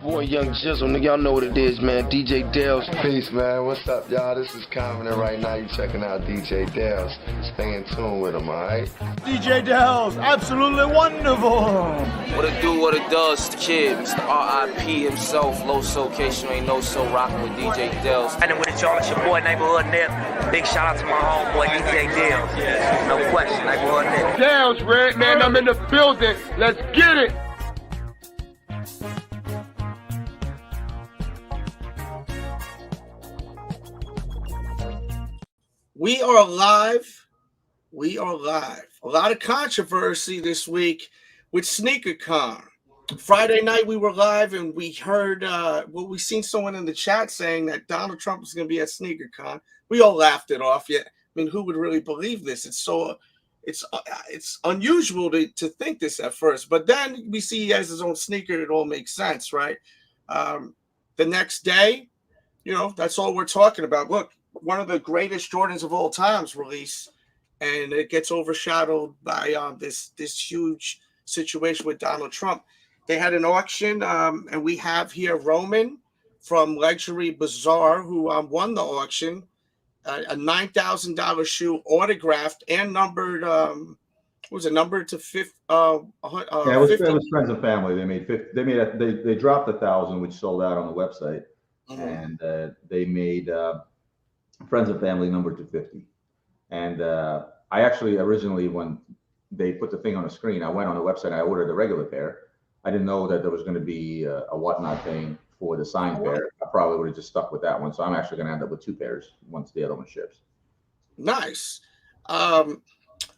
boy Young Jizzle, nigga, y'all know what it is, man. DJ Delz. Peace, man. What's up, y'all? This is Common, and right now you checking out DJ Delz. Stay in tune with him, alright? DJ Delz, absolutely wonderful. What it do, what it does, the kid, Mr. R.I.P. himself, Low Socation, ain't no so rocking with DJ Delz. And with it, y'all, it's your boy, Neighborhood Nip. Big shout out to my homeboy, DJ Delz. No question, Neighborhood Nip. Delz, Red, man, I'm in the building. Let's get it. We are live. We are live. A lot of controversy this week with Sneakercon. Friday night we were live and we heard, we seen someone in the chat saying that Donald Trump was going to be at Sneakercon. We all laughed it off. Yet, I mean, who would really believe this? It's unusual to think this at first, but then we see he has his own sneaker. It all makes sense, right? The next day, you know, that's all we're talking about. Look, one of the greatest Jordans of all times release, and it gets overshadowed by this huge situation with Donald Trump. They had an auction, and we have here Roman from Luxury Bazaar, who won the auction, a $9,000 shoe, autographed and numbered. Was it numbered to fifth? Yeah, it was friends and family. They dropped 1,000, which sold out on the website, and they made friends and family numbered to 50. And I actually originally, when they put the thing on the screen, I went on the website and I ordered a regular pair. I didn't know that there was going to be a whatnot thing for the signed pair. I probably would have just stuck with that one. So I'm actually going to end up with 2 pairs once the other one ships. Nice.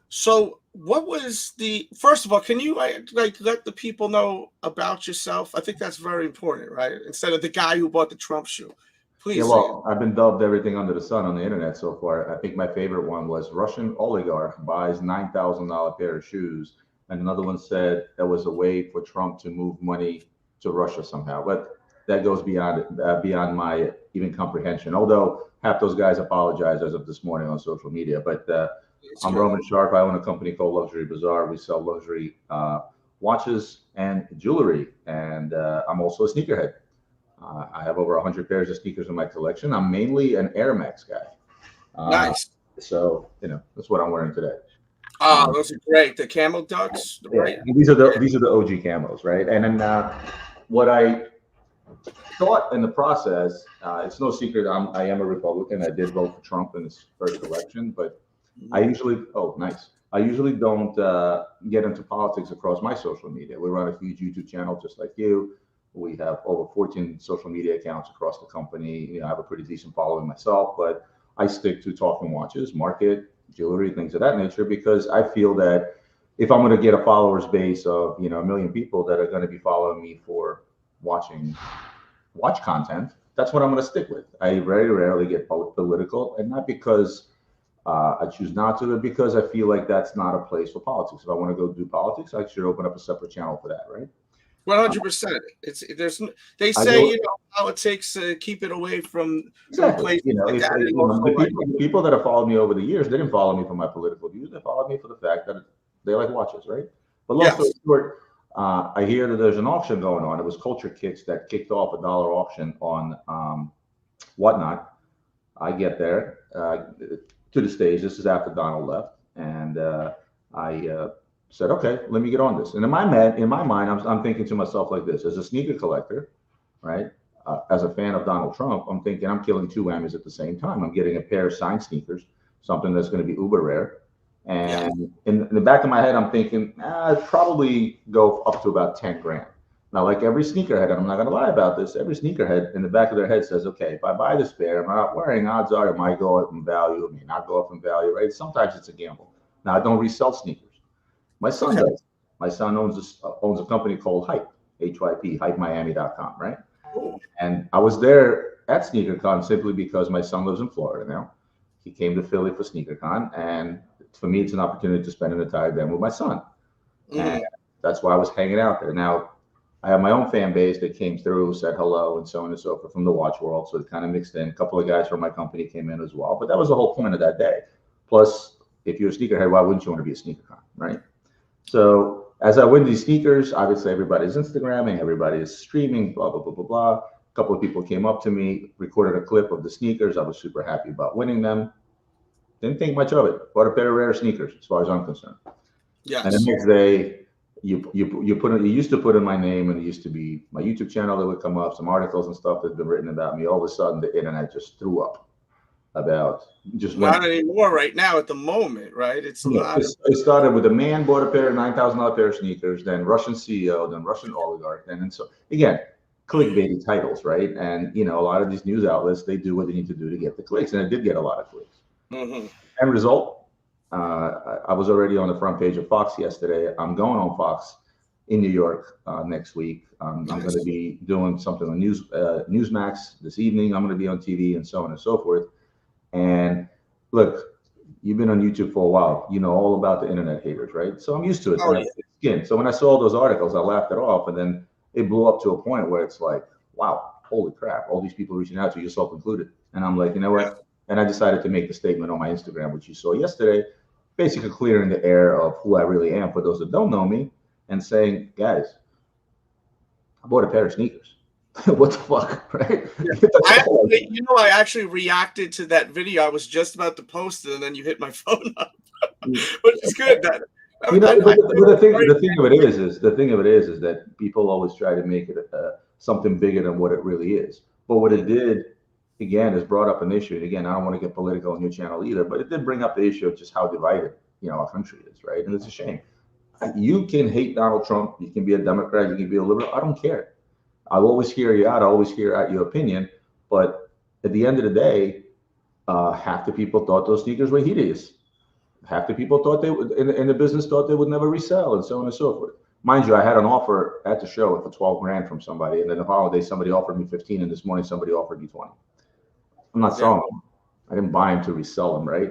So what was first of all, can you like let the people know about yourself? I think that's very important, right? Instead of the guy who bought the Trump shoe. Please. Yeah, well, I've been dubbed everything under the sun on the internet so far. I think my favorite one was Russian oligarch buys $9,000 pair of shoes. And another one said that was a way for Trump to move money to Russia somehow. But that goes beyond my even comprehension. Although half those guys apologized as of this morning on social media. But I'm Roman Sharf. I own a company called Luxury Bazaar. We sell luxury watches and jewelry. And I'm also a sneakerhead. I have over 100 pairs of sneakers in my collection. I'm mainly an Air Max guy. Nice. So, you know, that's what I'm wearing today. Oh, those are great. The camel ducks. Yeah, these are the OG camos, right? And then what I thought in the process, it's no secret I am a Republican. I did vote for Trump in his first election, but I usually don't get into politics across my social media. We run a huge YouTube channel just like you. We have over 14 social media accounts across the company. You know, I have a pretty decent following myself, but I stick to talking watches, market, jewelry, things of that nature, because I feel that if I'm going to get a followers base of, you know, 1 million people that are going to be following me for watch content, that's what I'm going to stick with. I very rarely get political, and not because I choose not to, but because I feel like that's not a place for politics. If I want to go do politics, I should open up a separate channel for that, right? 100%. They say, you know, politics, keep it away from places. You know, like that. the people that have followed me over the years, they didn't follow me for my political views. They followed me for the fact that they like watches, right? But long story short, I hear that there's an auction going on. It was Culture Kicks that kicked off a dollar auction on whatnot. I get there to the stage. This is after Donald left, and I said, okay, let me get on this. And in my mind, I'm thinking to myself like this: as a sneaker collector, right? As a fan of Donald Trump, I'm thinking I'm killing 2 whammies at the same time. I'm getting a pair of signed sneakers, something that's going to be uber rare. And in the back of my head, I'm thinking, I'd probably go up to about 10 grand. Now, like every sneakerhead, and I'm not going to lie about this, every sneakerhead in the back of their head says, okay, if I buy this pair, I'm not wearing, odds are it might go up in value, it may not go up in value, right? Sometimes it's a gamble. Now, I don't resell sneakers. My son does. My son owns a company called Hype, HYP, hypemiami.com, right? And I was there at Sneakercon simply because my son lives in Florida now. He came to Philly for Sneakercon, and for me, it's an opportunity to spend an entire day with my son. And that's why I was hanging out there. Now, I have my own fan base that came through, said hello, and so on and so forth from the watch world. So it kind of mixed in. A couple of guys from my company came in as well. But that was the whole point of that day. Plus, if you're a sneakerhead, why wouldn't you want to be a Sneakercon, right? So as I win these sneakers, obviously everybody's Instagramming, everybody is streaming, blah, blah, blah, blah, blah. A couple of people came up to me, recorded a clip of the sneakers. I was super happy about winning them. Didn't think much of it. Bought a pair of rare sneakers, as far as I'm concerned. Yes. And the next day, you used to put in my name, and it used to be my YouTube channel that would come up, some articles and stuff that's been written about me. All of a sudden, the internet just threw up about just not anymore right now at the moment, right? It's a lot. It started with a man bought a pair of $9,000 pair of sneakers, then Russian CEO, then Russian oligarch, and then so again, clickbaity titles, right? And a lot of these news outlets, they do what they need to do to get the clicks, and it did get a lot of clicks. Mm-hmm. End result, I was already on the front page of Fox yesterday. I'm going on Fox in New York next week. I'm going to be doing something on Newsmax this evening. I'm going to be on TV and so on and so forth. And look, you've been on YouTube for a while. You know all about the internet haters, right? So I'm used to it. Oh, yeah. So when I saw those articles, I laughed it off, and then it blew up to a point where it's like, wow, holy crap, all these people reaching out to you, yourself included. And I'm like, you know what? And I decided to make the statement on my Instagram, which you saw yesterday, basically clearing the air of who I really am for those that don't know me, and saying, guys, I bought a pair of sneakers. What the fuck, right? Yeah. I actually reacted to that video. I was just about to post it, and then you hit my phone up, which is good. The thing of it is that people always try to make it something bigger than what it really is. But what it did, again, is brought up an issue. And again, I don't want to get political on your channel either, but it did bring up the issue of just how divided our country is, right? And it's a shame. You can hate Donald Trump. You can be a Democrat. You can be a liberal. I don't care. I'll always hear you out. I always hear out your opinion. But at the end of the day, half the people thought those sneakers were hideous. Half the people thought they would, in the business thought they would never resell, and so on and so forth. Mind you, I had an offer at the show for 12 grand from somebody, and then the following day somebody offered me 15, and this morning somebody offered me 20. I'm not selling them. I didn't buy them to resell them, right?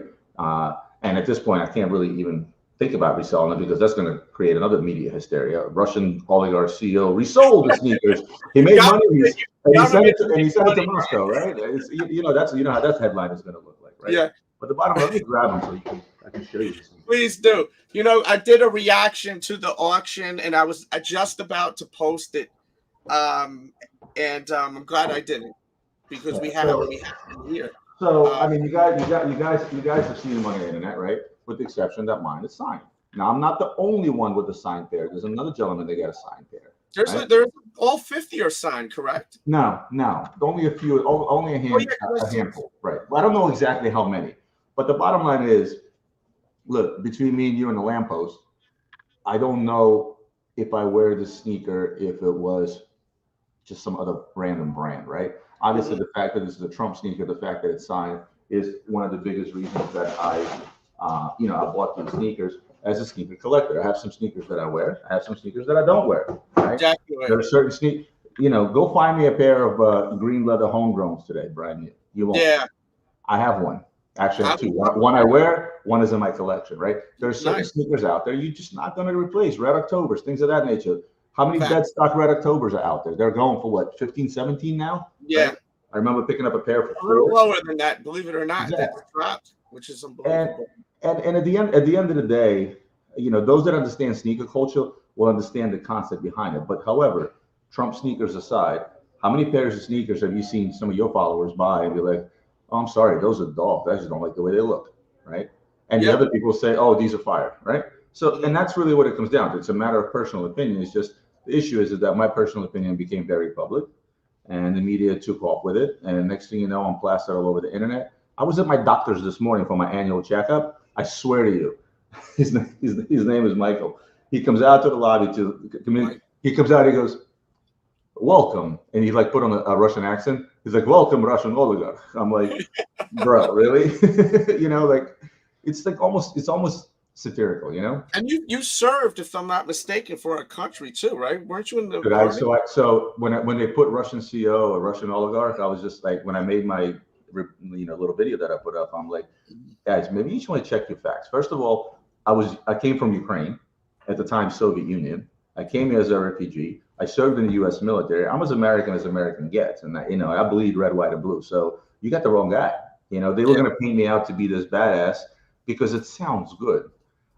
And at this point, I can't really even think about reselling them because that's going to create another media hysteria. Russian oligarch CEO resold the sneakers. He made money, and he sent it to Moscow, right? That's how that headline is going to look like, right? Yeah. But the bottom, let me grab them so I can show you. Please do. I did a reaction to the auction, and I was just about to post it, and I'm glad I didn't because we have it here. So I mean, you guys have seen them on the internet, right? With the exception that mine is signed. Now, I'm not the only one with a signed pair. There's another gentleman that got a signed pair. There's all 50 are signed, correct? No, only a few, only a handful, right? Well, I don't know exactly how many, but the bottom line is, look, between me and you and the lamppost, I don't know if I wear the sneaker if it was just some other random brand, right? Obviously, the fact that this is a Trump sneaker, the fact that it's signed is one of the biggest reasons that I bought these sneakers as a sneaker collector. I have some sneakers that I wear. I have some sneakers that I don't wear. Right? Exactly. There are certain sneakers. Go find me a pair of green leather homegrowns today, Brian. You won't. Yeah. I have one. Actually, I have two. One I wear. One is in my collection. Right. There are certain sneakers out there you're just not going to replace. Red Octobers, things of that nature. How many dead stock Red Octobers are out there? They're going for what, 15, 17 now? Yeah. Right? I remember picking up a pair for a little lower than that, believe it or not. Exactly. That's dropped, which is unbelievable. And at the end of the day, those that understand sneaker culture will understand the concept behind it. But however, Trump sneakers aside, how many pairs of sneakers have you seen some of your followers buy and be like, oh, I'm sorry, those are dogs. I just don't like the way they look, right? And the other people say, oh, these are fire, right? So, and that's really what it comes down to. It's a matter of personal opinion. It's just the issue is that my personal opinion became very public, and the media took off with it. And next thing you know, I'm plastered all over the internet. I was at my doctor's this morning for my annual checkup. I swear to you, his name is Michael. He comes out to the lobby to come in. He comes out, he goes, welcome. And he put on a Russian accent. He's like, welcome, Russian oligarch. I'm like, bro, really? It's almost satirical, And you served, if I'm not mistaken, for a country too, right? Weren't you in the So when they put Russian CEO or Russian oligarch, I was just like, when I made my little video that I put up, I'm like, guys, maybe you just want to check your facts. First of all, I came from Ukraine, at the time Soviet Union. I came here as a refugee. I served in the U.S. military. I'm as American gets, and I bleed red, white, and blue. So you got the wrong guy. They were going to paint me out to be this badass because it sounds good.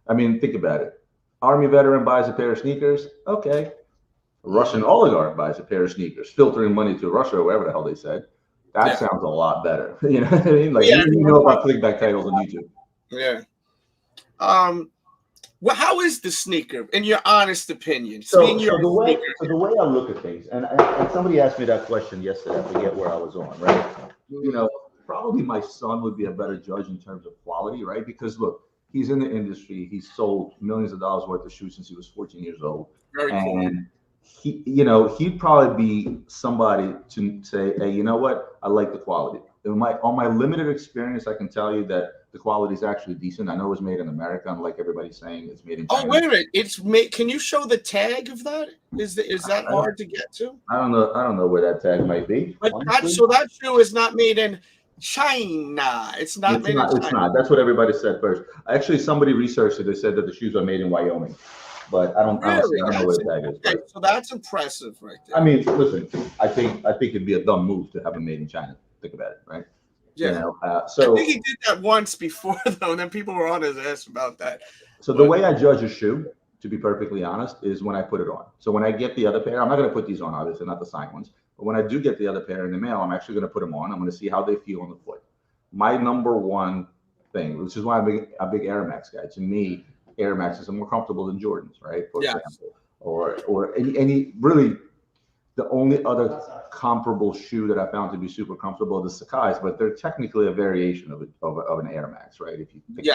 I mean, think about it. Army veteran buys a pair of sneakers. Okay. A Russian oligarch buys a pair of sneakers, filtering money to Russia or wherever the hell they said. That sounds a lot better. You know what I mean? Like, you know about clickbait titles on YouTube. Yeah. Well, how is the sneaker, in your honest opinion? So the way I look at things, and somebody asked me that question yesterday. I forget where I was on, right? You know, probably my son would be a better judge in terms of quality, right? Because look, he's in the industry. He's sold millions of dollars worth of shoes since he was 14 years old. Very cool. And he, you know, he'd probably be somebody to say, hey, you know what? I like the quality. On my limited experience, I can tell you that the quality is actually decent. I know it was made in America, unlike everybody's saying it's made in China. Oh, wait a minute. It's made. Can you show the tag of that? Is that hard to get to? I don't know where that tag might be. But that shoe is not made in China. It's not made in China. It's not. That's what everybody said first. Actually, somebody researched it. They said that the shoes are made in Wyoming. But I don't know where the tag is. Okay, so that's impressive right there. I mean, listen, I think it'd be a dumb move to have them made in China. Think about it, right? Yeah. You know, so I think he did that once before, though, and then people were on his ass about that. So the way I judge a shoe, to be perfectly honest, is when I put it on. So when I get the other pair, I'm not going to put these on, obviously, not the signed ones. But when I do get the other pair in the mail, I'm actually going to put them on. I'm going to see how they feel on the foot. My number one thing, which is why I'm a big Air Max guy. To me, Air Maxes are more comfortable than Jordans, right? For example, or any really. The only other comparable shoe that I found to be super comfortable is the Sakai's, but they're technically a variation of an Air Max, right? If you think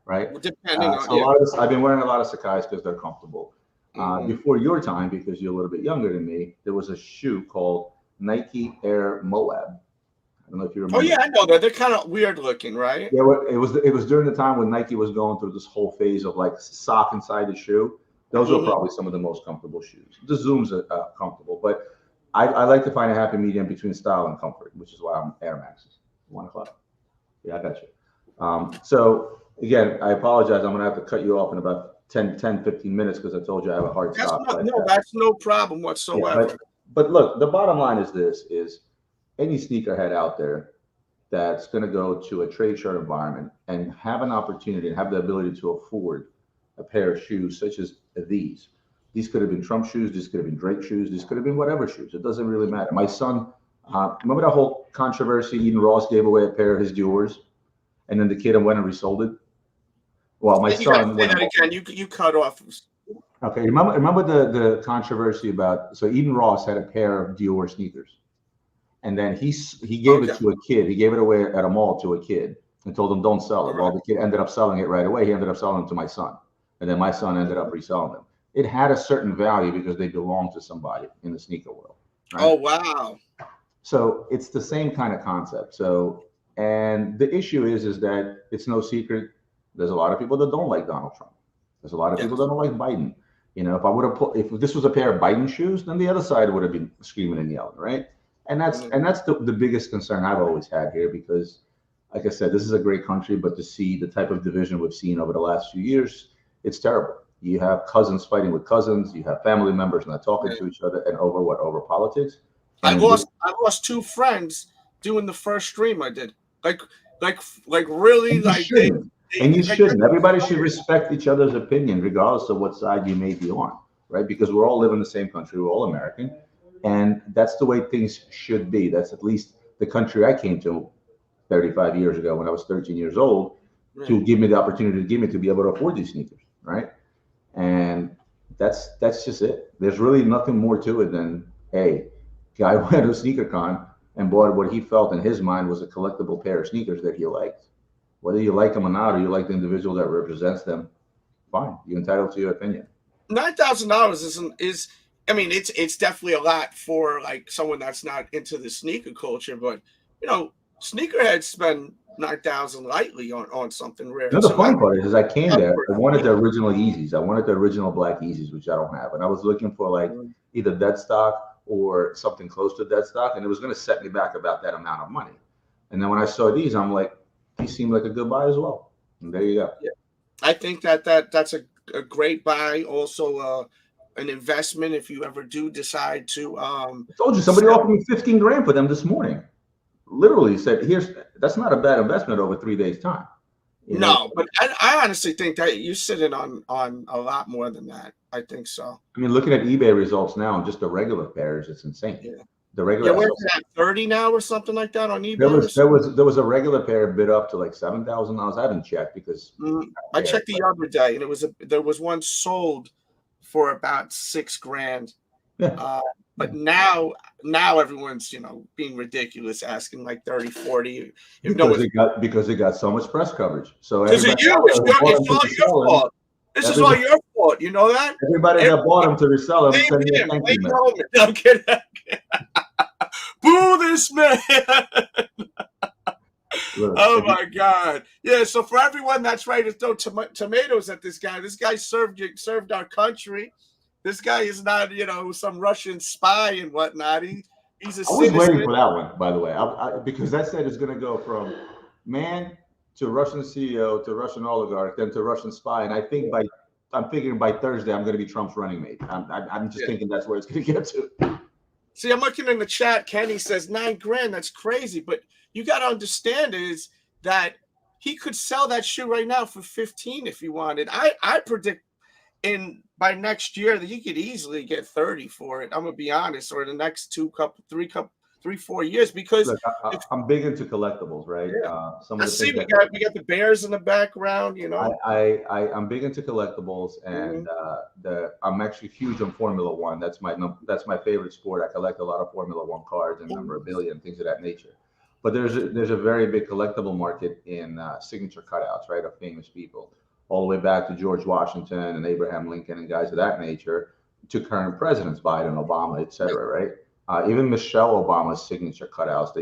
right? Depending on a lot of this, I've been wearing a lot of Sakai's because they're comfortable. Before your time, because you're a little bit younger than me, there was a shoe called Nike Air Moab. I don't know if you remember. Oh yeah, I know that. They're kind of weird looking, right? Yeah, it was during the time when Nike was going through this whole phase of like sock inside the shoe. Those are probably some of the most comfortable shoes. The Zooms are comfortable, but I like to find a happy medium between style and comfort, which is why I'm Air Maxes. 1 o'clock. Yeah, I got you. So again, I apologize. I'm going to have to cut you off in about 10, 15 minutes because I told you I have a hard stop. That's no problem whatsoever. Yeah, but look, the bottom line is this, is any sneakerhead out there that's going to go to a trade show environment and have an opportunity and have the ability to afford a pair of shoes such as these. These could have been Trump shoes. These could have been Drake shoes. These could have been whatever shoes. It doesn't really matter. My son, remember that whole controversy? Eden Ross gave away a pair of his Dior's, and then the kid went and resold it. Well, my son. You cut off. Okay, remember the controversy about? So Eden Ross had a pair of Dior sneakers, and then he gave it to a kid. He gave it away at a mall to a kid and told him don't sell it. Well, the kid ended up selling it right away. He ended up selling them to my son, and then my son ended up reselling them. It had a certain value because they belonged to somebody in the sneaker world. Right? Oh, wow. So it's the same kind of concept. So, and the issue is that it's no secret. There's a lot of people that don't like Donald Trump. There's a lot of people that don't like Biden. You know, if this was a pair of Biden shoes, then the other side would have been screaming and yelling, right? And that's the biggest concern I've always had here, because like I said, this is a great country, but to see the type of division we've seen over the last few years, it's terrible. You have cousins fighting with cousins. You have family members not talking to each other, and over politics. I lost 2 friends doing the first stream I did. Like really, like. And you shouldn't. Everybody should respect each other's opinion, regardless of what side you may be on, right? Because we're all living in the same country. We're all American, and that's the way things should be. That's at least the country I came to 35 years ago when I was 13 years old, to give me the opportunity to be able to afford these sneakers, right? And that's just it. There's really nothing more to it than, hey, guy went to Sneakercon and bought what he felt in his mind was a collectible pair of sneakers that he liked. Whether you like them or not, or you like the individual that represents them, fine. You're entitled to your opinion. $9,000 is I mean, it's definitely a lot for like someone that's not into the sneaker culture, but you know, sneakerheads spend 9,000 lightly on something rare. You know, the funny part is I came there. I wanted the original Yeezys. I wanted the original black Yeezys, which I don't have. And I was looking for like either dead stock or something close to dead stock. And it was going to set me back about that amount of money. And then when I saw these, I'm like, these seem like a good buy as well. And there you go. Yeah. I think that's a great buy. Also, an investment if you ever do decide to. I told you somebody offered me 15 grand for them this morning. Literally said, that's not a bad investment over 3 days' time. No, but I honestly think that you're sitting on a lot more than that. I think so. I mean, looking at eBay results now, just the regular pairs, it's insane. Yeah. The regular. Yeah, where's that 30 now or something like that on eBay? There was a regular pair bid up to like $7,000. I haven't checked because I checked the other day, and there was one sold for about $6,000. Yeah. But now everyone's being ridiculous, asking like 30, 40. Because it got so much press coverage. So because of you, it's all your fault. This is all your fault. You know that? Everybody that bought them to resell them send me a thank you message. I'm kidding. Boo this man. Oh my God. Yeah, so for everyone that's ready to throw tomatoes at this guy served our country. This guy is not, some Russian spy and whatnot. He's a I was waiting for that one, by the way, because that said it's going to go from man to Russian CEO to Russian oligarch, then to Russian spy. And I'm thinking by Thursday, I'm going to be Trump's running mate. I'm just thinking that's where it's going to get to. See, I'm looking in the chat. Kenny says $9,000. That's crazy. But you got to understand is that he could sell that shoe right now for 15 if he wanted. I predict by next year that you could easily get 30 for it. I'm gonna be honest, or the next 3-4 years, because look, I'm big into collectibles, right? Yeah. We got the bears in the background, I'm big into collectibles, and I'm actually huge on Formula One. That's my favorite sport. I collect a lot of Formula One cards and memorabilia and things of that nature. But there's a very big collectible market in signature cutouts, right, of famous people, all the way back to George Washington and Abraham Lincoln and guys of that nature, to current presidents, Biden, Obama, et cetera, right? Even Michelle Obama's signature cutouts,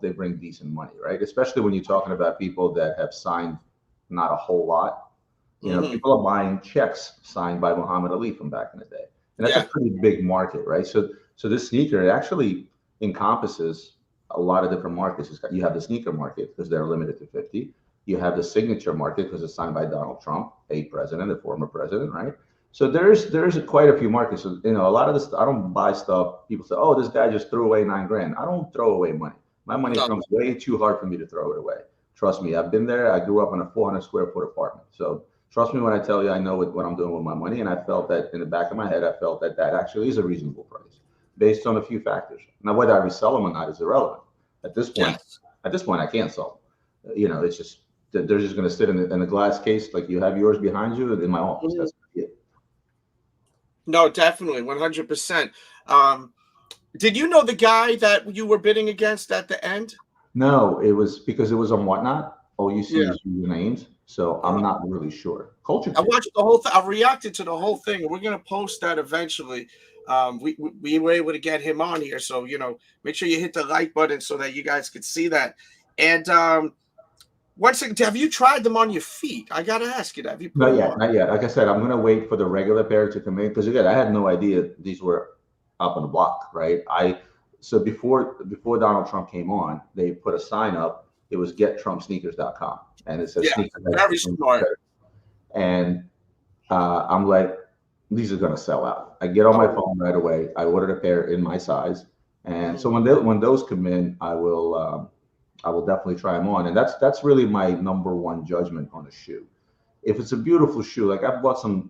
they bring decent money, right? Especially when you're talking about people that have signed not a whole lot. People are buying checks signed by Muhammad Ali from back in the day. And that's a pretty big market, right? So this sneaker, it actually encompasses a lot of different markets. You have the sneaker market because they're limited to 50. You have the signature market because it's signed by Donald Trump, a former president, right? So there's quite a few markets. So, a lot of this, I don't buy stuff. People say, "Oh, this guy just threw away $9,000." I don't throw away money. My money comes way too hard for me to throw it away. Trust me, I've been there. I grew up in a 400 square foot apartment. So trust me when I tell you I know what I'm doing with my money. And I felt that in the back of my head, I felt that actually is a reasonable price based on a few factors. Now, whether I resell them or not is irrelevant. At this point, I can't sell them. It's just, they're just going to sit in the glass case like you have yours behind you in my office. That's it. No, definitely, 100%. Did you know the guy that you were bidding against at the end? No, it was because it was on Whatnot. All you see is names, so I'm not really sure. Culture. I watched the whole thing. I reacted to the whole thing. We're going to post that eventually. We were able to get him on here, so make sure you hit the like button so that you guys could see that. And once again, have you tried them on your feet? I gotta ask you that. Have you not yet. Like I said, I'm gonna wait for the regular pair to come in because again, I had no idea these were up on the block, right? So before Donald Trump came on, they put a sign up. It was gettrumpsneakers.com, and it says very smart. And I'm like, these are gonna sell out. I get on my phone right away. I ordered a pair in my size, and so when those come in, I will definitely try them on. And that's really my number one judgment on a shoe. If it's a beautiful shoe, like I've bought a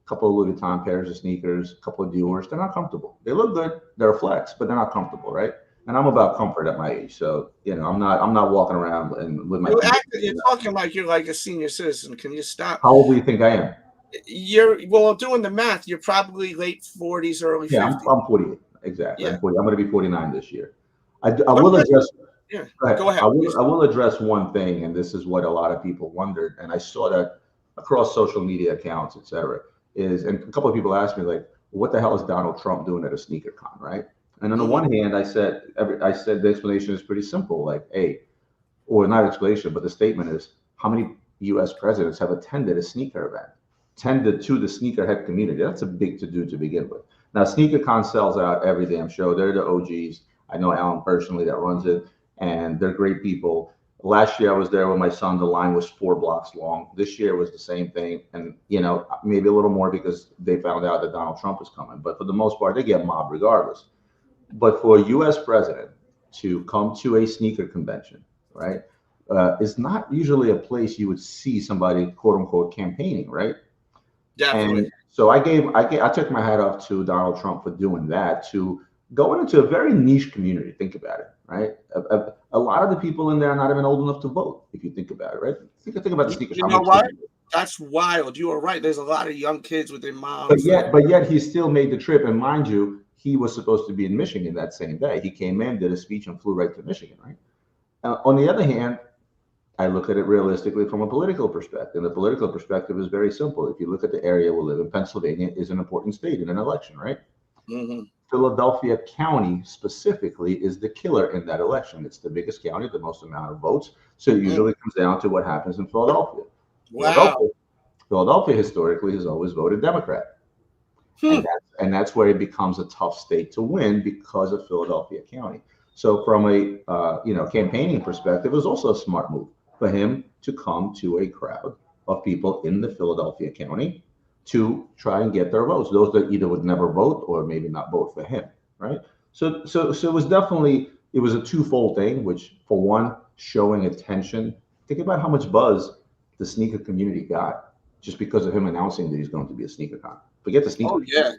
couple of Louis Vuitton pairs of sneakers, a couple of Dior's, they're not comfortable. They look good, they're a flex, but they're not comfortable, right? And I'm about comfort at my age. So, I'm not walking around and with my you're talking like you're like a senior citizen. Can you stop? How old do you think I am? Doing the math, you're probably late 40s, early 50s. Yeah, I'm 48. Exactly. Yeah. I'm going to be 49 this year. I will address. Yeah, go ahead. I will address one thing, and this is what a lot of people wondered, and I saw that across social media accounts, et cetera, and a couple of people asked me, like, what the hell is Donald Trump doing at a Sneakercon, right? And on the one hand, I said the explanation is pretty simple, like, or not explanation, but the statement is, how many U.S. presidents have attended a sneaker event, tended to the sneakerhead community? That's a big to-do to begin with. Now, Sneakercon sells out every damn show. They're the OGs. I know Alan personally that runs it. And they're great people. Last year I was there with my son. The line was 4 blocks long. This year was the same thing. And, maybe a little more because they found out that Donald Trump was coming. But for the most part, they get mobbed regardless. But for a U.S. president to come to a sneaker convention, right, is not usually a place you would see somebody quote unquote campaigning, right? Definitely. And so I took my hat off to Donald Trump for doing that, to going into a very niche community. Think about it, right? A lot of the people in there are not even old enough to vote, if you think about it, right? Think about the sneakers. You know what? That's wild. You are right. There's a lot of young kids with their moms. But yet he still made the trip. And mind you, he was supposed to be in Michigan that same day. He came in, did a speech, and flew right to Michigan, right? On the other hand, I look at it realistically from a political perspective. The political perspective is very simple. If you look at the area we live in, Pennsylvania is an important state in an election, right? Mm-hmm. Philadelphia County specifically is the killer in that election. It's the biggest county, the most amount of votes. So it usually comes down to what happens in Philadelphia. Wow. Philadelphia historically has always voted Democrat. And that's where it becomes a tough state to win because of Philadelphia County. So from a campaigning perspective, it was also a smart move for him to come to a crowd of people in the Philadelphia County to try and get their votes. Those that either would never vote or maybe not vote for him, right? So it was a twofold thing, which for one, showing attention. Think about how much buzz the sneaker community got just because of him announcing that he's going to be a Sneakercon. Forget the sneaker. Oh yeah.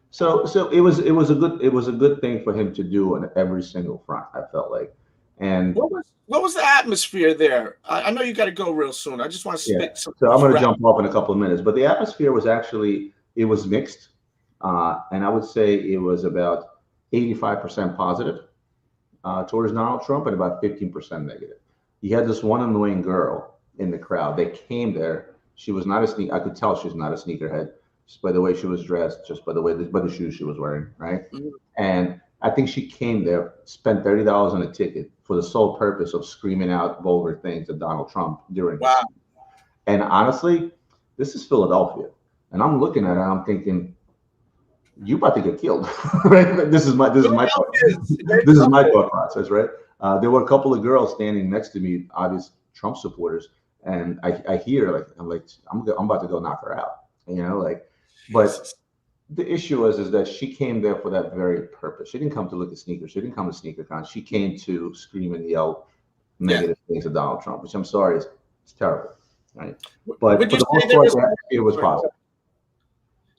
So it was a good thing for him to do on every single front, I felt like. And what was the atmosphere there? I know you got to go real soon. I just want to spit some. So I'm going to jump off in a couple of minutes, but the atmosphere was mixed, and I would say it was about 85% positive towards Donald Trump and about 15% negative. You had this one annoying girl in the crowd. They came there. She was not I could tell she's not a sneakerhead just by the way she was dressed, just by the shoes she was wearing, right? Mm-hmm. And I think she came there, spent $30 on a ticket for the sole purpose of screaming out vulgar things at Donald Trump during. Wow. And honestly, this is Philadelphia, and I'm looking at it, I'm thinking, you about to get killed, right? This is my thought process, right? There were a couple of girls standing next to me, obvious Trump supporters, and I hear I'm about to go knock her out, but the issue is that she came there for that very purpose. She didn't come to look at sneakers. She didn't come to Sneakercon. She came to scream and yell negative things at Donald Trump, which I'm sorry is it's terrible, right? But would you say it was positive.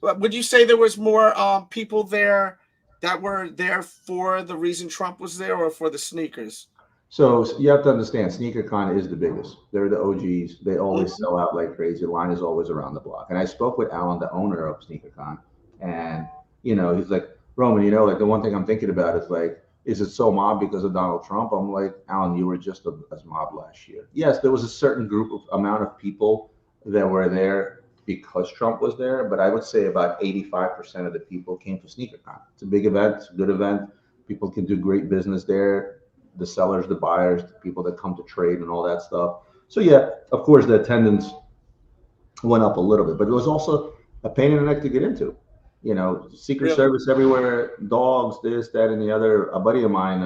Would you say there was more people there that were there for the reason Trump was there, or for the sneakers? So you have to understand, Sneakercon is the biggest. They're the OGs. They always sell out like crazy. The line is always around the block. And I spoke with Alan, the owner of Sneakercon, and he's like, Roman, the one thing I'm thinking about is like, is it so mob because of Donald Trump? I'm like, Alan, you were just as mob last year. Yes, there was a certain amount of people that were there because Trump was there, but I would say about 85% of the people came for Sneakercon. It's a big event, it's a good event. People can do great business there. The sellers, the buyers, the people that come to trade and all that stuff. So yeah, of course the attendance went up a little bit, but it was also a pain in the neck to get into. Secret Service everywhere, dogs, this, that, and the other. A buddy of mine,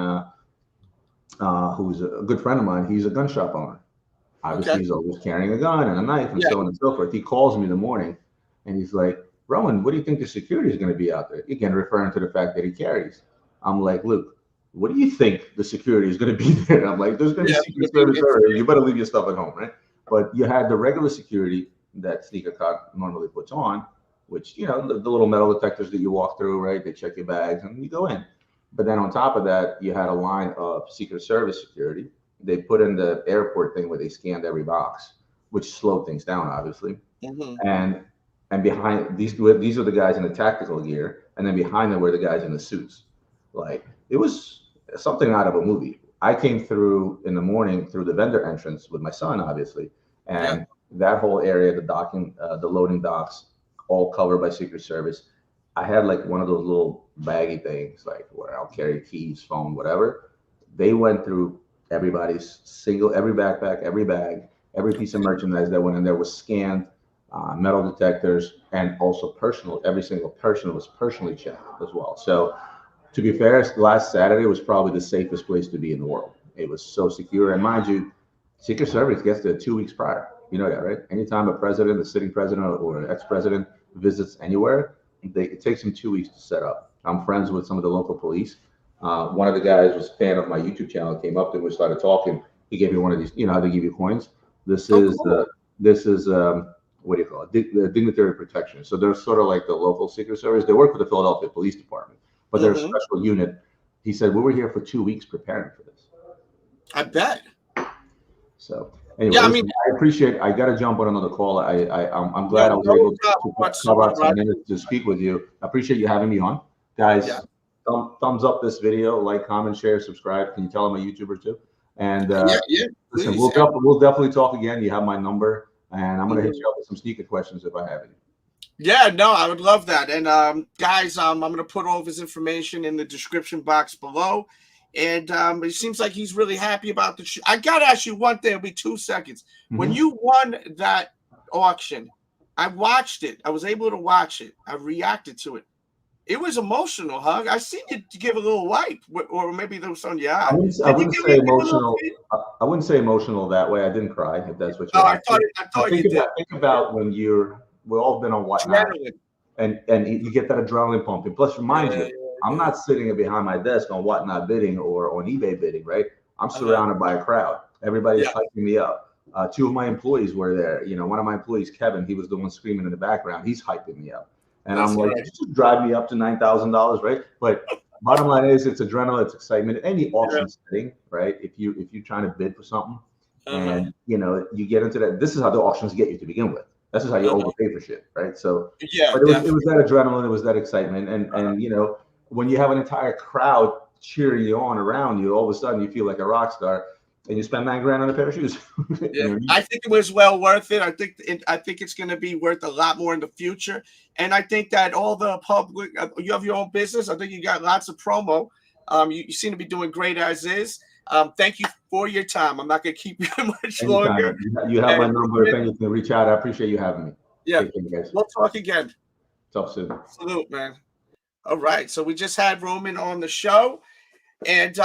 who's a good friend of mine, he's a gun shop owner. Obviously, he's always carrying a gun and a knife and so on and so forth. He calls me in the morning and he's like, Rowan, what do you think the security is going to be out there? Again, referring to the fact that he carries. I'm like, Luke, what do you think the security is going to be there? I'm like, there's going to be Secret Service area. You better leave your stuff at home, right? But you had the regular security that Sneakercon normally puts on, which, the little metal detectors that you walk through, right? They check your bags and you go in. But then on top of that, you had a line of Secret Service security. They put in the airport thing where they scanned every box, which slowed things down, obviously. Mm-hmm. And behind these were the guys in the tactical gear, and then behind them were the guys in the suits. Like, it was something out of a movie. I came through in the morning through the vendor entrance with my son, obviously, and that whole area, the loading docks, all covered by Secret Service. I had like one of those little baggy things, like where I'll carry keys, phone, whatever. They went through every backpack, every bag, every piece of merchandise that went in there was scanned, metal detectors, and also every single person was personally checked as well. So to be fair, last Saturday was probably the safest place to be in the world. It was so secure. And mind you, Secret Service gets there 2 weeks prior. You know that, right? Anytime a sitting president or an ex-president visits anywhere, it takes them 2 weeks to set up. I'm friends with some of the local police. One of the guys was a fan of my YouTube channel, came up to me, we started talking. He gave me one of these. You know how they give you coins? This Oh, is cool. what do you call it? The dignitary protection. So they're sort of like the local Secret Service. They work with the Philadelphia Police Department, but they're a special unit. He said we were here for 2 weeks preparing for this. I bet. So anyway, Yeah, I listen, mean, I appreciate. I got to jump on another call. I'm glad I was no able problem to carve out some whatsoever. minutes to speak with you. I appreciate you having me on, guys. Yeah. Thumbs up this video, like, comment, share, subscribe. Can you tell I'm a YouTuber too? And Yeah, listen, please, we'll definitely talk again. You have my number, and I'm gonna hit Mhm. you up with some sneaker questions if I have any. Yeah, no, I would love that. And guys, I'm gonna put all of his information in the description box below. And it seems like he's really happy about the shoe. I gotta ask you one thing. It'll be 2 seconds. When Mhm. you won that auction, I watched it. I was able to watch it. I reacted to it. It was emotional, huh? I seen you give a little wipe, or maybe there was something in your eye. I Did you wouldn't give say a little emotional. bit? I wouldn't say emotional that way. I didn't cry, if that's what Oh, you're I asking. thought you did. Think about when we've all been on whatnot, Adrenaline. and you get that adrenaline pumping. Plus, remind you, I'm Yeah. not sitting behind my desk on whatnot bidding or on eBay bidding, right? I'm Uh-huh. surrounded by a crowd. Everybody's Yeah. hyping me up. 2 of my employees were there. You know, one of my employees, Kevin, he was the one screaming in the background. He's hyping me up, and That's I'm like, right. just drive me up to $9,000, right? But bottom line is, it's adrenaline, it's excitement. Any auction setting, right? If you're trying to bid for something, and you know you get into that, this is how the auctions get you to begin with. This is how you overpay for shit, right? So, Yeah, but it was that adrenaline, it was that excitement, and you know, when you have an entire crowd cheering you on around you, all of a sudden you feel like a rock star, and you spend $9,000 on a pair of shoes. Yeah, You know what I mean? I think it was well worth it. I think it's going to be worth a lot more in the future. And I think that all the public, you have your own business. I think you got lots of promo. You seem to be doing great as is. Thank you for your time. I'm not going to keep you much longer. Anytime. You have my number. If anything, reach out. I appreciate you having me. Yeah, Take care, guys. we'll talk again. Talk soon. Salute, man. All right, so we just had Roman on the show, and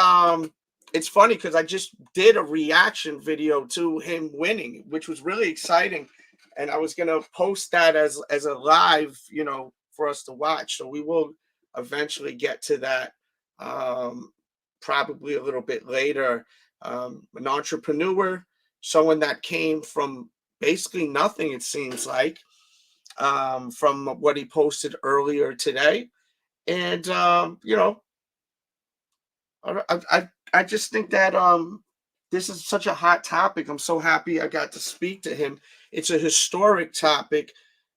it's funny because I just did a reaction video to him winning, which was really exciting, and I was gonna post that as a live, you know, for us to watch. So we will eventually get to that, probably a little bit later. An entrepreneur, someone that came from basically nothing, it seems like, from what he posted earlier today. And you know, I just think that this is such a hot topic. I'm so happy I got to speak to him. It's a historic topic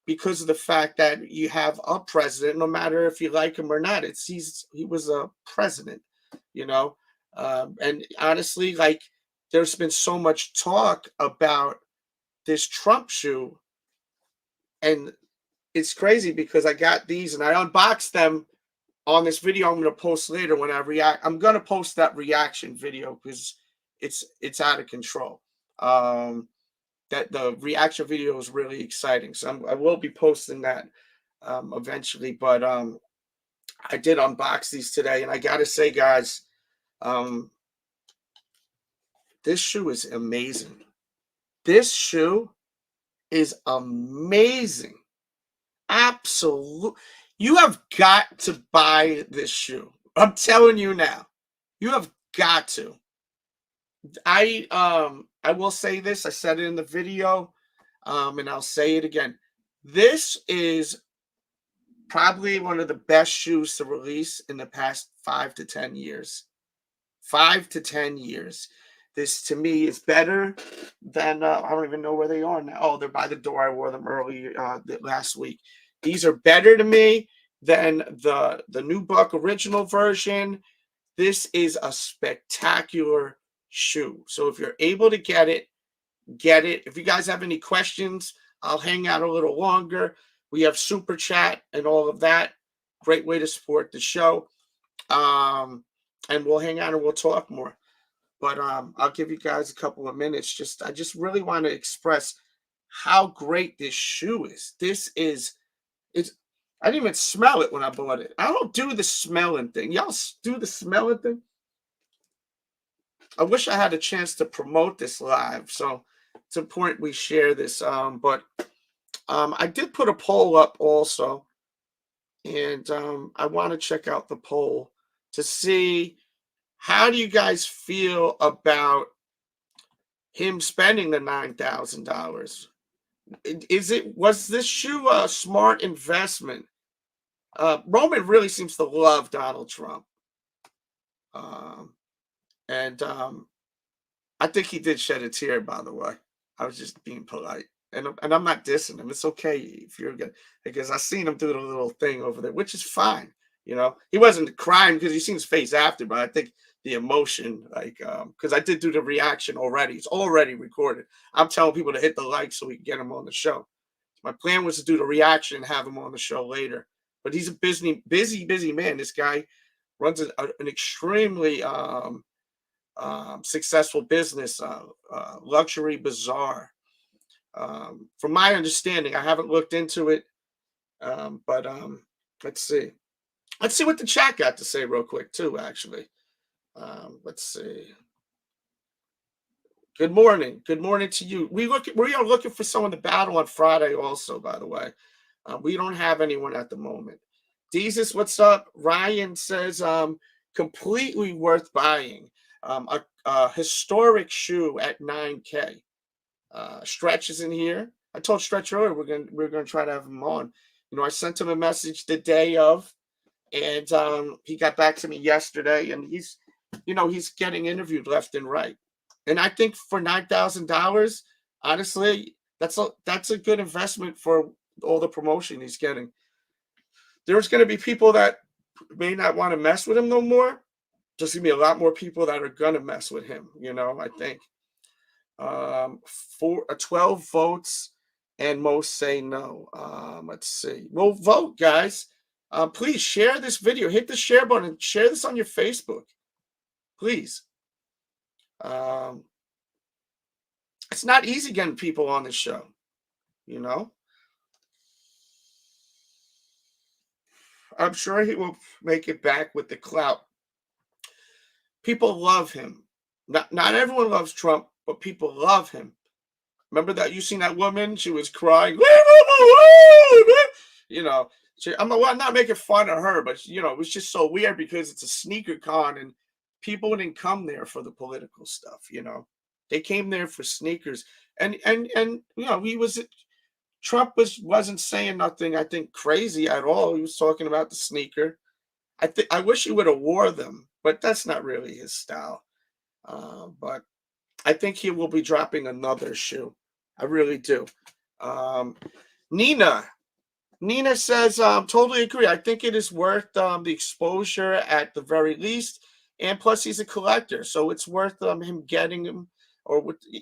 because of the fact that you have a president, no matter if you like him or not. He was a president, you know. And honestly, like, there's been so much talk about this Trump shoe, and it's crazy because I got these and I unboxed them on this video I'm going to post later when I react. I'm going to post that reaction video because it's out of control. That the reaction video is really exciting, so I will be posting that eventually. But I did unbox these today, and I gotta say, guys, this shoe is amazing. This shoe is amazing. Absolute. You have got to buy this shoe. I'm telling you now. You have got to. I will say this. I said it in the video, and I'll say it again. This is probably one of the best shoes to release in the past 5 to 10 years. 5 to 10 years. This to me is better than I don't even know where they are now. Oh, they're by the door. I wore them early last week. These are better to me than the new Buck original version. This is a spectacular shoe. So if you're able to get it, get it. If you guys have any questions, I'll hang out a little longer. We have super chat and all of that. Great way to support the show. And we'll hang out and we'll talk more. But I'll give you guys a couple of minutes. I just really want to express how great this shoe is. I didn't even smell it when I bought it. I don't do the smelling thing. Y'all do the smelling thing? I wish I had a chance to promote this live. So it's important we share this. But I did put a poll up also. And I want to check out the poll to see, how do you guys feel about him spending the $9,000. Was this shoe a smart investment? Roman really seems to love Donald Trump. And I think he did shed a tear, by the way. I was just being polite. And I'm not dissing him. It's okay if you're good, because I seen him do the little thing over there, which is fine. You know, he wasn't crying because you seen his face after, but I think the emotion, like, because I did do the reaction already. It's already recorded. I'm telling people to hit the like so we can get him on the show. My plan was to do the reaction and have him on the show later. But he's a busy man. This guy runs an extremely successful business, Luxury Bazaar. From my understanding, I haven't looked into it, but let's see. Let's see what the chat got to say real quick too, actually. Let's see. Good morning. Good morning to you. We are looking for someone to battle on Friday also, by the way. We don't have anyone at the moment. Jesus, what's up? Ryan says, completely worth buying. A historic shoe at $9K. Stretch is in here. I told Stretch earlier we're gonna try to have him on. You know, I sent him a message the day of, and he got back to me yesterday, and he's getting interviewed left and right. And I think for $9,000, honestly, that's a good investment for all the promotion he's getting. There's going to be people that may not want to mess with him no more. There's going to be a lot more people that are going to mess with him. You know, I think 12 votes, and most say no. Let's see. Well, vote, guys. Please share this video. Hit the share button. Share this on your Facebook, please. It's not easy getting people on the show, you know. I'm sure he will make it back with the clout. People love him. Not everyone loves Trump, but people love him. Remember that you seen that woman? She was crying. You know, I'm not making fun of her, but you know, it was just so weird because it's a sneaker con and people didn't come there for the political stuff. You know, they came there for sneakers, and you know, Trump wasn't saying nothing, I think, crazy at all. He was talking about the sneaker. I wish he would have wore them, but that's not really his style. But I think he will be dropping another shoe. I really do. Nina says, totally agree. I think it is worth the exposure at the very least. And plus, he's a collector, so it's worth him getting him.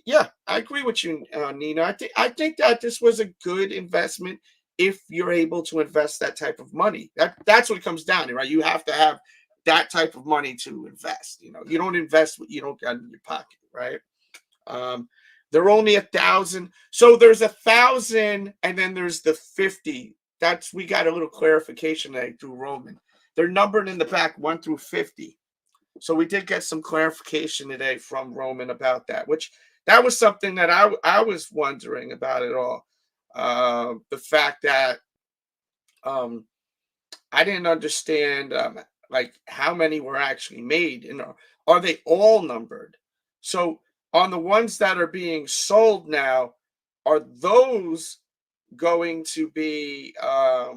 Yeah, I agree with you, Nina. I think that this was a good investment if you're able to invest that type of money. That's what it comes down to, right? You have to have that type of money to invest. You know, you don't invest what you don't got in your pocket, right? They're only 1,000. So there's 1,000, and then there's the 50. We got a little clarification today through Roman. They're numbered in the back 1 through 50. So we did get some clarification today from Roman about that, which that was something that I was wondering about it all. The fact that I didn't understand like how many were actually made. You know, are they all numbered? So on the ones that are being sold now, are those going to be are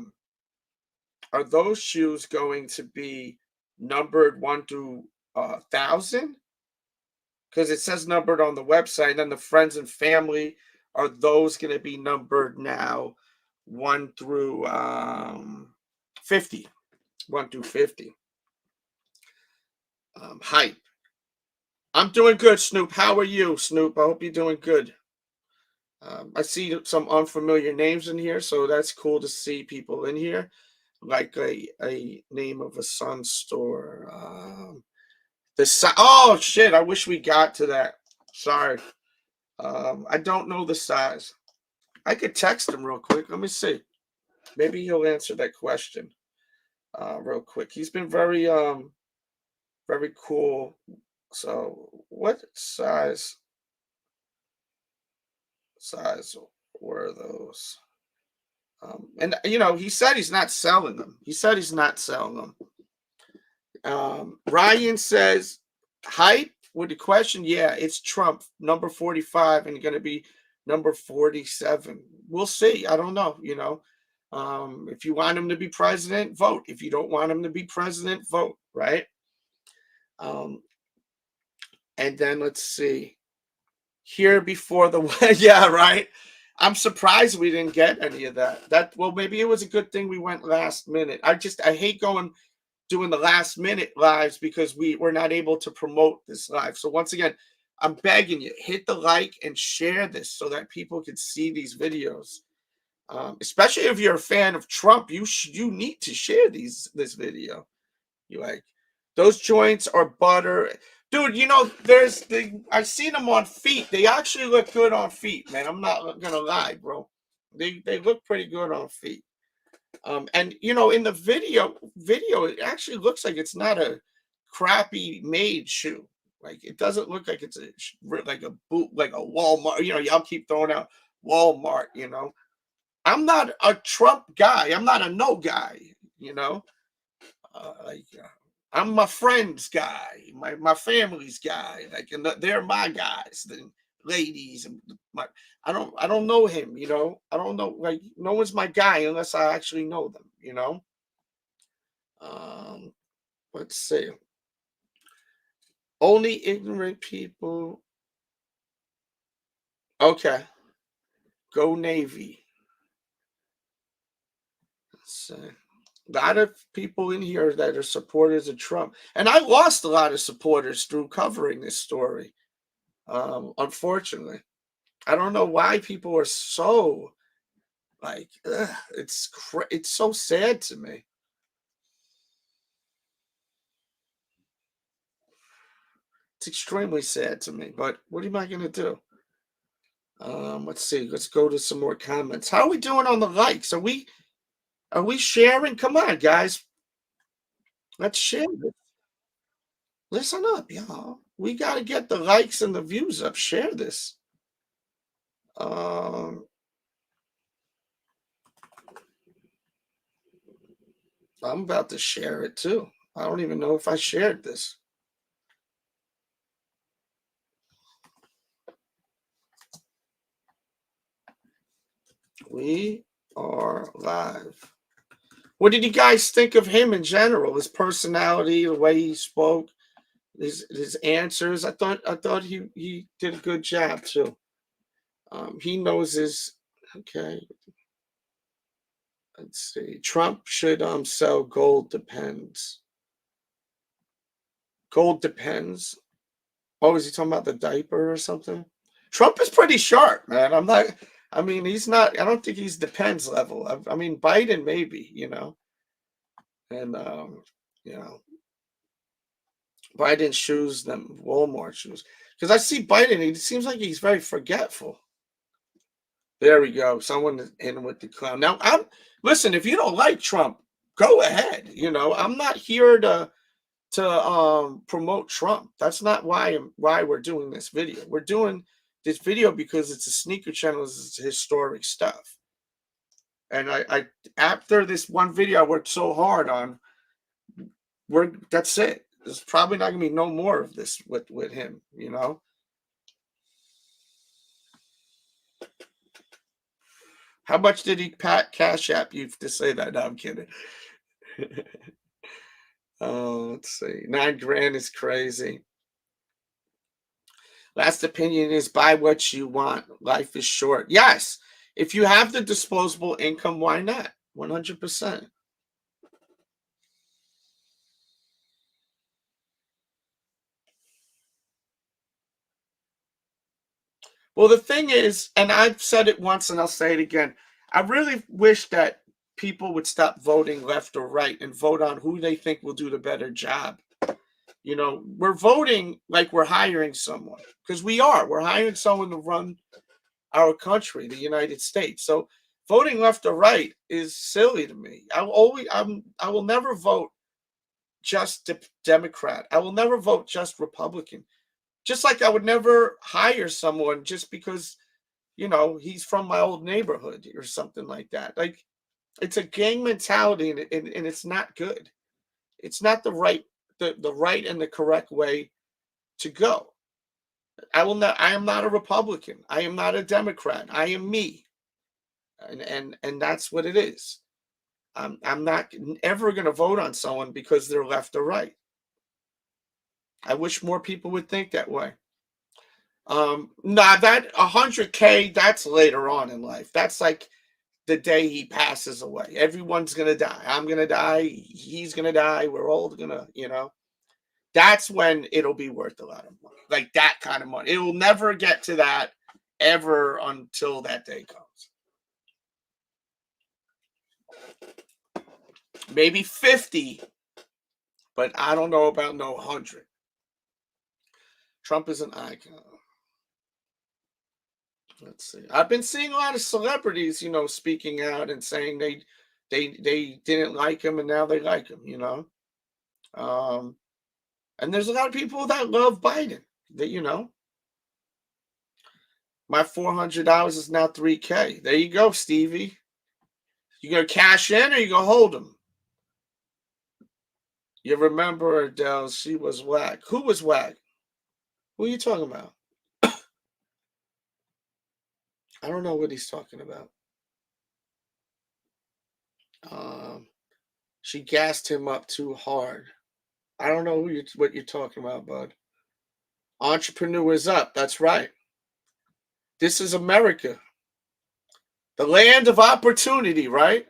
those shoes going to be numbered 1 through 1,000? Because it says numbered on the website. And then the friends and family, are those going to be numbered now 1 through 50? 1 through 50. Hype. I'm doing good, Snoop. How are you, Snoop? I hope you're doing good. I see some unfamiliar names in here, so that's cool to see people in here. Like a name of a Sun store. Oh shit! I wish we got to that. Sorry, I don't know the size. I could text him real quick. Let me see. Maybe he'll answer that question real quick. He's been very very cool. So, what size were those? And you know, he said he's not selling them. Ryan says, hype. with the question, yeah, it's Trump, number 45, and going to be number 47. We'll see. I don't know. If you want him to be president, vote. If you don't want him to be president, vote. Right. And then let's see. Here before the yeah, right. I'm surprised we didn't get any of that. Well, maybe it was a good thing we went last minute. I hate doing the last minute lives because we're not able to promote this live. So once again, I'm begging you, hit the like and share this so that people can see these videos. Especially if you're a fan of Trump, you need to share this video. You like those joints are butter. Dude, I've seen them on feet. They actually look good on feet, man. I'm not gonna lie, bro. They look pretty good on feet. And in the video, it actually looks like it's not a crappy made shoe. Like it doesn't look like it's like a boot, like a Walmart. Y'all keep throwing out Walmart. I'm not a Trump guy. I'm not a no guy. I'm my friend's guy, my family's guy. Like, and they're my guys, the ladies, and I don't know him. I don't know. Like, no one's my guy unless I actually know them. Let's see. Only ignorant people. Okay. Go Navy. Let's see. A lot of people in here that are supporters of Trump. And I lost a lot of supporters through covering this story. Unfortunately. I don't know why people are so like, it's so sad to me. It's extremely sad to me, but what am I going to do? Let's see. Let's go to some more comments. How are we doing on the likes? Are we sharing? Come on, guys. Let's share this. Listen up, y'all. We got to get the likes and the views up. Share this. I'm about to share it too. I don't even know if I shared this. We are live. What did you guys think of him in general? His personality, the way he spoke, his answers. I thought he did a good job too. He knows his. Okay. Let's see. Trump should sell gold depends. Gold depends. Oh, is he talking about the diaper or something? Trump is pretty sharp, man. He's not. I don't think he's depends level. I mean, Biden maybe, and Biden shoes, them Walmart shoes. Because I see Biden, he seems like he's very forgetful. There we go. Someone in with the clown. Now, listen. If you don't like Trump, go ahead. I'm not here to promote Trump. That's not why we're doing this video. We're doing this video because it's a sneaker channel. It's historic stuff. And I after this one video I worked so hard on, that's it. There's probably not gonna be no more of this with him, How much did he cash app you to say that? No, I'm kidding. Oh, let's see. $9,000 is crazy. Last opinion is buy what you want. Life is short. Yes. If you have the disposable income, why not? 100%. Well, the thing is, and I've said it once and I'll say it again, I really wish that people would stop voting left or right and vote on who they think will do the better job. We're voting like we're hiring someone, because we're hiring someone to run our country, the United States. So voting left or right is silly to me. I will never vote just Democrat. I will never vote just Republican. Just like I would never hire someone just because, he's from my old neighborhood or something like that. Like, it's a gang mentality, and it's not good. It's not the right and the correct way to go. I am not a Republican. I am not a Democrat. I am me. And that's what it is. I'm not ever going to vote on someone because they're left or right. I wish more people would think that way. Nah, that 100K, that's later on in life. That's like the day he passes away. Everyone's going to die. I'm going to die. He's going to die. We're all going to, that's when it'll be worth a lot of money. Like that kind of money. It will never get to that ever until that day comes. Maybe 50, but I don't know about no 100. Trump is an icon. Let's see. I've been seeing a lot of celebrities, speaking out and saying they didn't like him and now they like him, And there's a lot of people that love Biden. That my $400 is now $3K. There you go, Stevie. You gonna cash in or you gonna hold them? You remember Delz? She was whack. Who was whack? Who are you talking about? I don't know what he's talking about. She gassed him up too hard. I don't know what you're talking about, bud. Entrepreneurs up. That's right. This is America. The land of opportunity, right?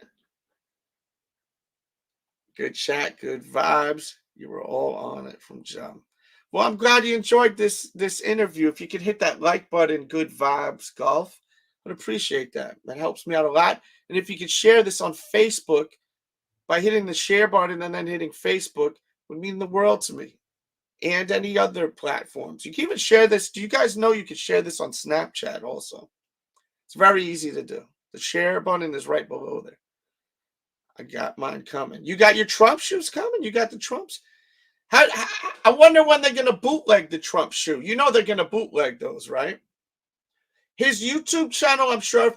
Good chat, good vibes. You were all on it from jump. Well, I'm glad you enjoyed this interview. If you could hit that like button, good vibes, golf. I'd appreciate that. That helps me out a lot. And if you could share this on Facebook by hitting the share button and then hitting Facebook, would mean the world to me. And any other platforms. You can even share this. Do you guys know you can share this on Snapchat also? It's very easy to do. The share button is right below there. I got mine coming. You got your Trump shoes coming? You got the Trumps? I wonder when they're going to bootleg the Trump shoe. They're going to bootleg those, right? His YouTube channel,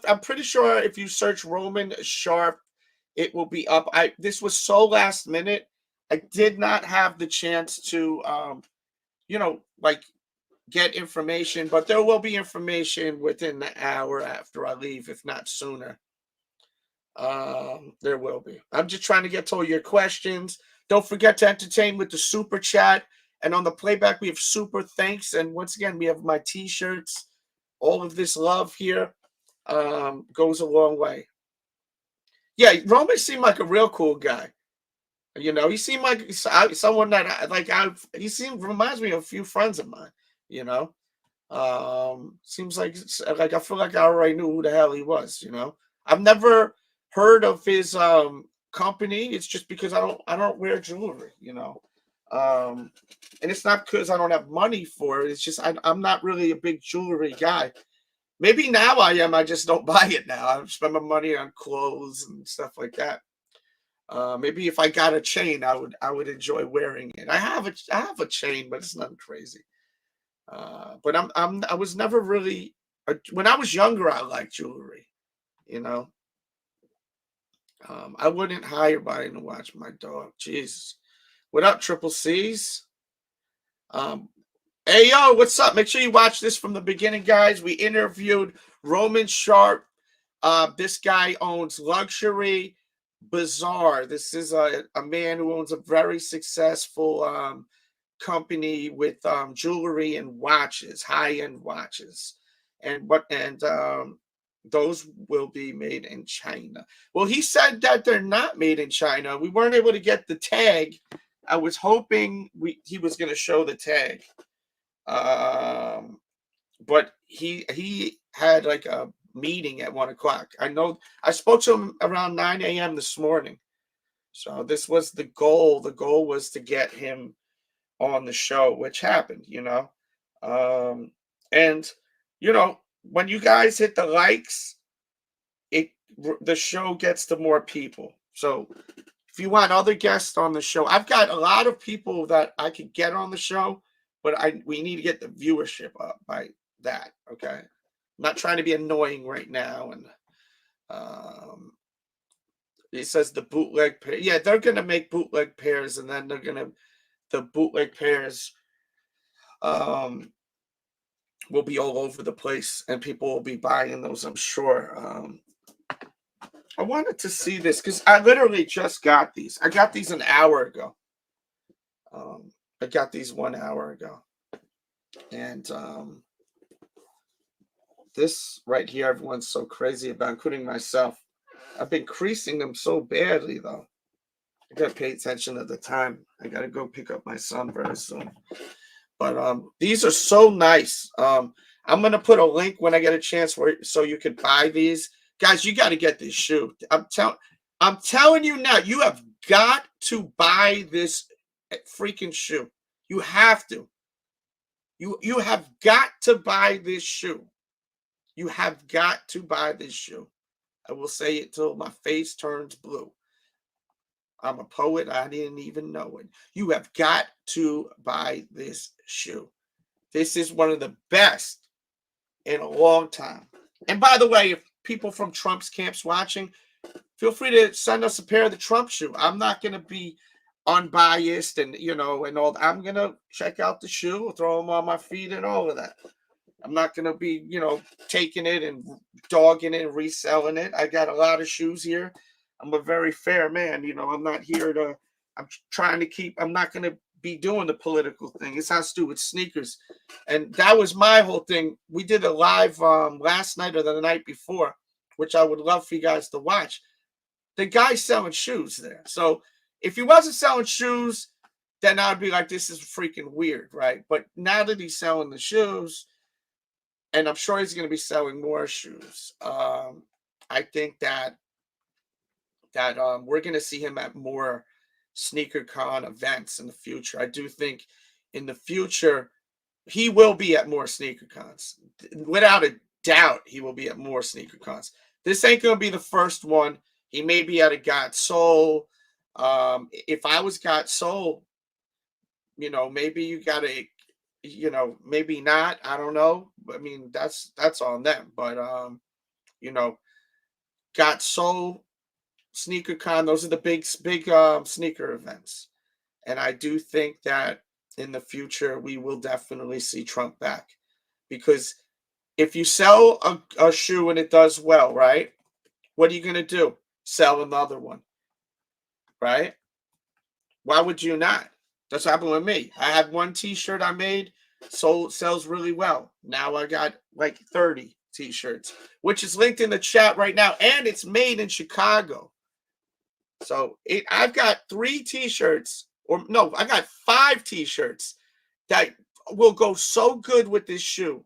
I'm pretty sure if you search Roman Sharf, it will be up. This was so last minute. I did not have the chance to, get information, but there will be information within the hour after I leave, if not sooner. There will be. I'm just trying to get to all your questions. Don't forget to entertain with the super chat. And on the playback, we have super thanks. And once again, we have my t-shirts. All of this love here goes a long way. Yeah, Roman seemed like a real cool guy. He seemed like someone that reminds me of a few friends of mine, Seems like I feel like I already knew who the hell he was, I've never heard of his company. It's just because I don't wear jewelry, and it's not because I don't have money for it. It's just I'm not really a big jewelry guy. Maybe now I am. I just don't buy it now. I spend my money on clothes and stuff like that. Maybe if I got a chain, I would enjoy wearing it. I have a chain, but it's nothing crazy. But I was never really when I was younger. I liked jewelry, I wouldn't hire Biden to watch my dog. Jesus, what up, Triple C's? Hey yo, what's up? Make sure you watch this from the beginning, guys. We interviewed Roman Sharf. This guy owns Luxury Bazaar. This is a man who owns a very successful company with jewelry and watches, high-end watches, and those will be made in China. Well, he said that they're not made in China. We weren't able to get the tag. I was hoping he was going to show the tag, but he had like a meeting at 1 o'clock. I know I spoke to him around 9 a.m. this morning. So this was the goal. The goal was to get him on the show, which happened, and when you guys hit the likes, the show gets to more people. So if you want other guests on the show, I've got a lot of people that I could get on the show, but we need to get the viewership up by that. Okay. I'm not trying to be annoying right now. And it says the bootleg pair. Yeah, they're going to make bootleg pairs, and then the bootleg pairs will be all over the place, and people will be buying those, I'm sure. I wanted to see this because I literally just got these. I got these an hour ago. I got these 1 hour ago. And this right here, everyone's so crazy about, including myself. I've been creasing them so badly, though. I got to pay attention at the time. I got to go pick up my son very soon. But these are so nice. I'm going to put a link when I get a chance so you can buy these. Guys, you got to get this shoe. I'm telling you now, you have got to buy this freaking shoe. You have to. You have got to buy this shoe. You have got to buy this shoe. I will say it till my face turns blue. I'm a poet. I didn't even know it. You have got to buy this shoe. This is one of the best in a long time. And by the way, if people from Trump's camp's watching, feel free to send us a pair of the Trump shoe. I'm not going to be unbiased and, and all. I'm going to check out the shoe, throw them on my feet and all of that. I'm not going to be, taking it and dogging it and reselling it. I got a lot of shoes here. I'm a very fair man. I'm not here to, I'm not going to be doing the political thing. It has to do with sneakers. And that was my whole thing. We did a live last night or the night before, which I would love for you guys to watch. The guy's selling shoes there. So if he wasn't selling shoes, then I'd be like, this is freaking weird, right? But now that he's selling the shoes, and I'm sure he's going to be selling more shoes, I think that we're going to see him at more Sneakercon events in the future. I do think in the future, he will be at more Sneakercons. Without a doubt, he will be at more Sneakercons. This ain't going to be the first one. He may be at a Got Soul. If I was Got Soul, maybe you got to, maybe not. I don't know. I mean, that's on them. But, Got Soul, Sneakercon, those are the big sneaker events. And I do think that in the future, we will definitely see Trump back. Because if you sell a shoe and it does well, right? What are you going to do? Sell another one, right? Why would you not? That's what happened with me. I had one t-shirt I made, sells really well. Now I got like 30 t-shirts, which is linked in the chat right now. And it's made in Chicago. So I've got 3 t-shirts, I got 5 t-shirts that will go so good with this shoe.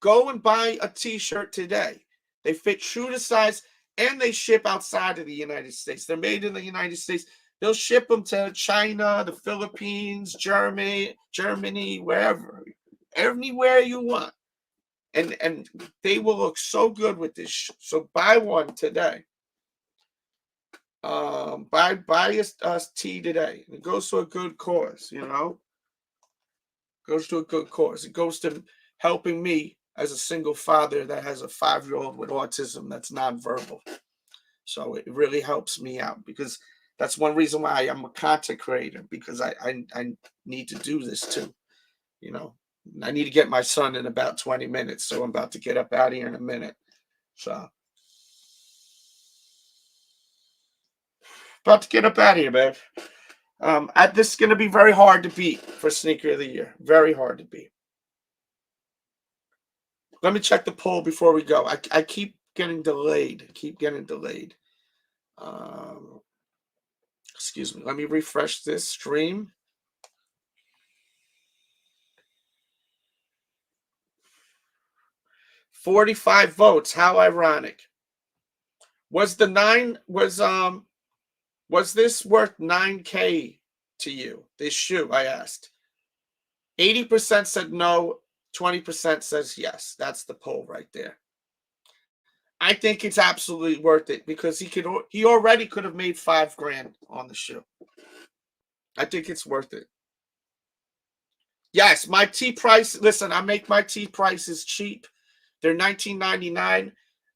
Go and buy a t-shirt today. They fit true to size and they ship outside of the United States. They're made in the United States. They'll ship them to China, the Philippines, Germany, wherever, anywhere you want. And they will look so good with this. So buy one today. Buy a tea today. It goes to a good cause, Goes to a good cause. It goes to helping me as a single father that has a 5-year-old with autism that's nonverbal. So it really helps me out because that's one reason why I'm a content creator, because I need to do this too. I need to get my son in about 20 minutes. So I'm about to get up out of here in a minute. So about to get up out of here, man. This is going to be very hard to beat for Sneaker of the Year. Very hard to beat. Let me check the poll before we go. I keep getting delayed. Excuse me. Let me refresh this stream. $45 votes. How ironic. Was this worth $9K to you? This shoe, I asked. 80% said no. 20% says yes. That's the poll right there. I think it's absolutely worth it because he already could have made $5,000 on the shoe. I think it's worth it. Yes, my tee price. Listen, I make my tee prices cheap. They're $19.99.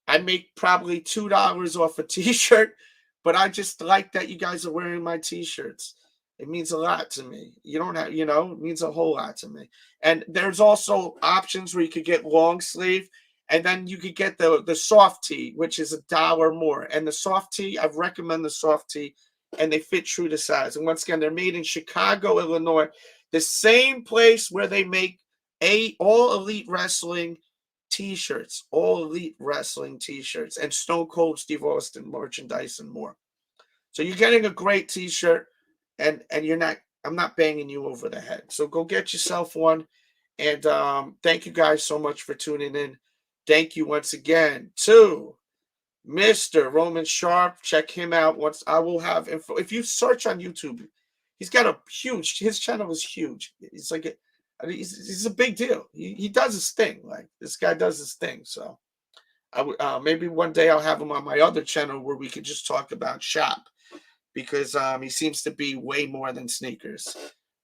I make probably $2 off a t-shirt, but I just like that you guys are wearing my t-shirts. It means a lot to me. You don't have, you know, it means a whole lot to me. And there's also options where you could get long sleeve, and then you could get the soft tee, which is $1 more. And the soft tee, I recommend the soft tee, and they fit true to size. And once again, they're made in Chicago, Illinois, the same place where they make All Elite Wrestling T-shirts, All Elite Wrestling T-shirts, and Stone Cold Steve Austin merchandise and more. So you're getting a great T-shirt, and you're not. I'm not banging you over the head. So go get yourself one. And thank you guys so much for tuning in. Thank you once again to Mr. Roman Sharf. Check him out. Once I will have info. If you search on YouTube, he's got a huge. His channel is huge. It's like he's a big deal. He does his thing. Like, this guy does his thing. So I would maybe one day I'll have him on my other channel where we could just talk about shop, because he seems to be way more than sneakers.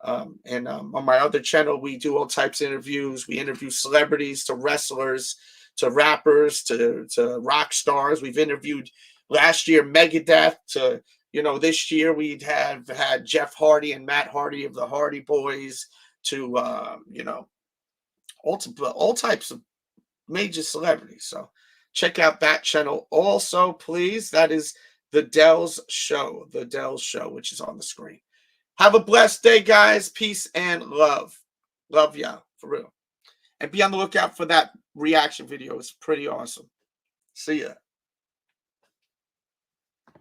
And on my other channel, we do all types of interviews. We interview celebrities to wrestlers to rappers to rock stars. We've interviewed last year Megadeth to, you know, this year we have had Jeff Hardy and Matt Hardy of the Hardy Boys to, you know, all types of major celebrities. So check out that channel also, please. That is the Delz Show, which is on the screen. Have a blessed day, guys. Peace and love. Love y'all, for real. And be on the lookout for that reaction video. It's pretty awesome. See ya.